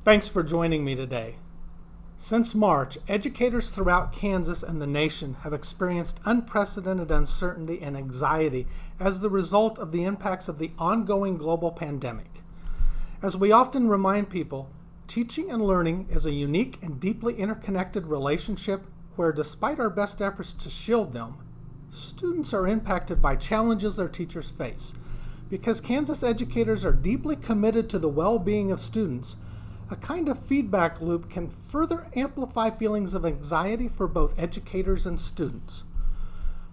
Thanks for joining me today. Since March, educators throughout Kansas and the nation have experienced unprecedented uncertainty and anxiety as the result of the impacts of the ongoing global pandemic. As we often remind people, teaching and learning is a unique and deeply interconnected relationship where, despite our best efforts to shield them, students are impacted by challenges their teachers face. Because Kansas educators are deeply committed to the well-being of students, a kind of feedback loop can further amplify feelings of anxiety for both educators and students.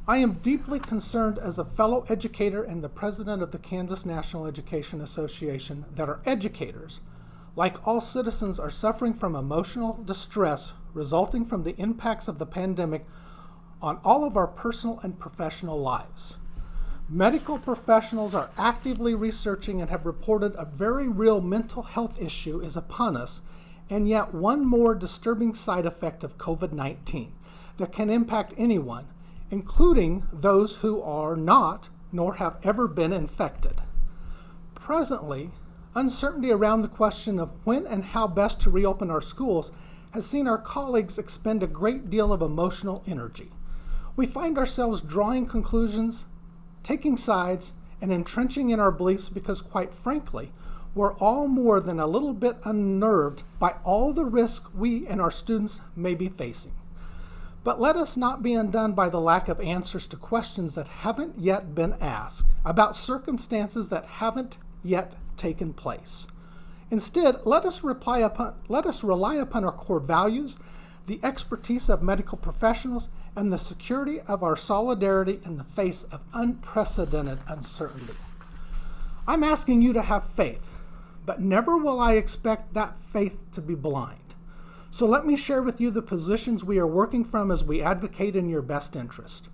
I am deeply concerned as a fellow educator and the president of the Kansas National Education Association that our educators, like all citizens, are suffering from emotional distress resulting from the impacts of the pandemic on all of our personal and professional lives. Medical professionals are actively researching and have reported a very real mental health issue is upon us, and yet one more disturbing side effect of COVID-19 that can impact anyone, including those who are not nor have ever been infected. Presently, uncertainty around the question of when and how best to reopen our schools has seen our colleagues expend a great deal of emotional energy. We find ourselves drawing conclusions, taking sides, and entrenching in our beliefs because, quite frankly, we're all more than a little bit unnerved by all the risk we and our students may be facing. But let us not be undone by the lack of answers to questions that haven't yet been asked, about circumstances that haven't yet taken place. Instead, let us rely upon our core values, the expertise of medical professionals, and the security of our solidarity in the face of unprecedented uncertainty. I'm asking you to have faith, but never will I expect that faith to be blind. So let me share with you the positions we are working from as we advocate in your best interest.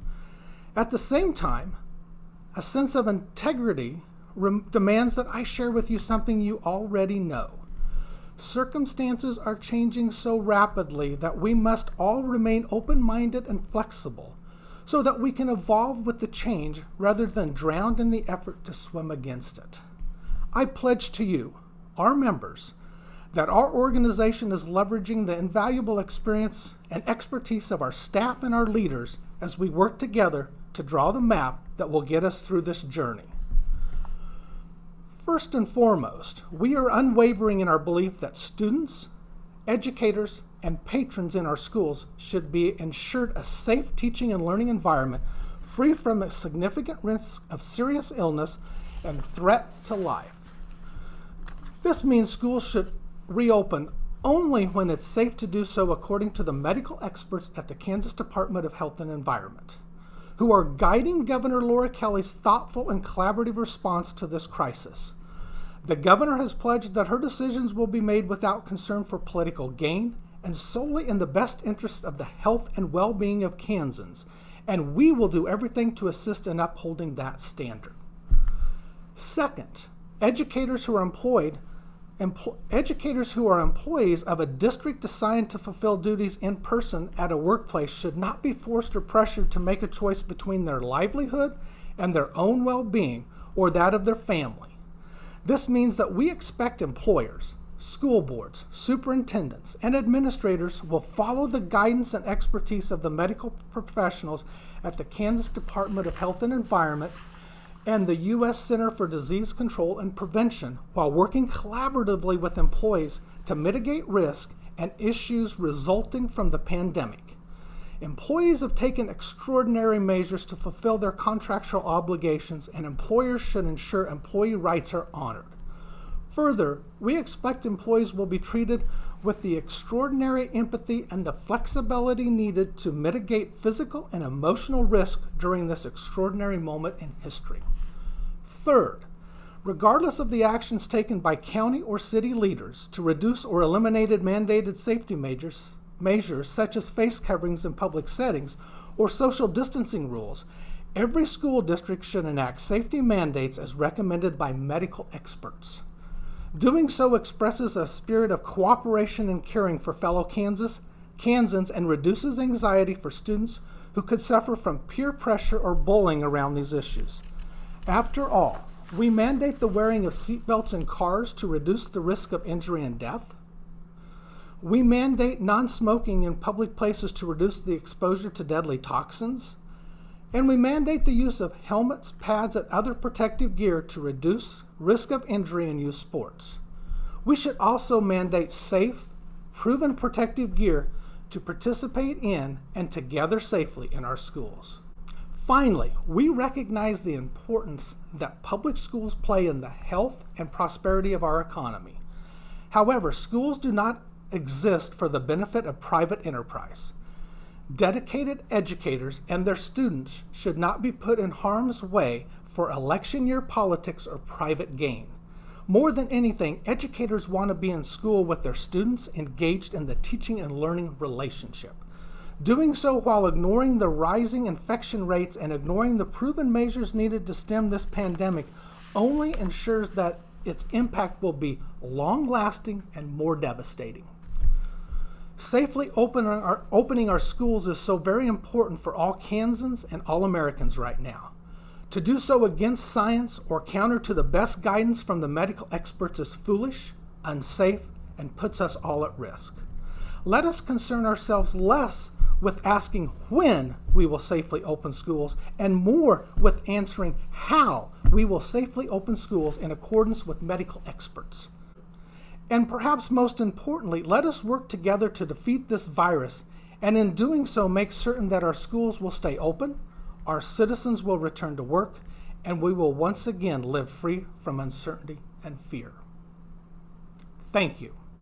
At the same time, a sense of integrity demands that I share with you something you already know. Circumstances are changing so rapidly that we must all remain open-minded and flexible so that we can evolve with the change rather than drown in the effort to swim against it. I pledge to you, our members, that our organization is leveraging the invaluable experience and expertise of our staff and our leaders as we work together to draw the map that will get us through this journey. First and foremost, we are unwavering in our belief that students, educators, and patrons in our schools should be ensured a safe teaching and learning environment free from a significant risk of serious illness and threat to life. This means schools should reopen only when it's safe to do so according to the medical experts at the Kansas Department of Health and Environment, who are guiding Governor Laura Kelly's thoughtful and collaborative response to this crisis. The governor has pledged that her decisions will be made without concern for political gain and solely in the best interest of the health and well-being of Kansans, and we will do everything to assist in upholding that standard. Second, educators who are employees of a district assigned to fulfill duties in person at a workplace should not be forced or pressured to make a choice between their livelihood and their own well-being or that of their family. This means that we expect employers, school boards, superintendents, and administrators will follow the guidance and expertise of the medical professionals at the Kansas Department of Health and Environment and the U.S. Center for Disease Control and Prevention while working collaboratively with employees to mitigate risk and issues resulting from the pandemic. Employees have taken extraordinary measures to fulfill their contractual obligations, and employers should ensure employee rights are honored. Further, we expect employees will be treated with the extraordinary empathy and the flexibility needed to mitigate physical and emotional risk during this extraordinary moment in history. Third, regardless of the actions taken by county or city leaders to reduce or eliminate mandated safety measures such as face coverings in public settings or social distancing rules, every school district should enact safety mandates as recommended by medical experts. Doing so expresses a spirit of cooperation and caring for fellow Kansans and reduces anxiety for students who could suffer from peer pressure or bullying around these issues. After all, we mandate the wearing of seatbelts in cars to reduce the risk of injury and death. We mandate non-smoking in public places to reduce the exposure to deadly toxins. And we mandate the use of helmets, pads, and other protective gear to reduce risk of injury in youth sports. We should also mandate safe, proven protective gear to participate in and to gather safely in our schools. Finally, we recognize the importance that public schools play in the health and prosperity of our economy. However, schools do not exist for the benefit of private enterprise. Dedicated educators and their students should not be put in harm's way for election year politics or private gain. More than anything, educators want to be in school with their students engaged in the teaching and learning relationship. Doing so while ignoring the rising infection rates and ignoring the proven measures needed to stem this pandemic only ensures that its impact will be long-lasting and more devastating. Safely opening our schools is so very important for all Kansans and all Americans right now. To do so against science or counter to the best guidance from the medical experts is foolish, unsafe, and puts us all at risk. Let us concern ourselves less with asking when we will safely open schools and more with answering how we will safely open schools in accordance with medical experts. And perhaps most importantly, let us work together to defeat this virus, and in doing so make certain that our schools will stay open, our citizens will return to work, and we will once again live free from uncertainty and fear. Thank you.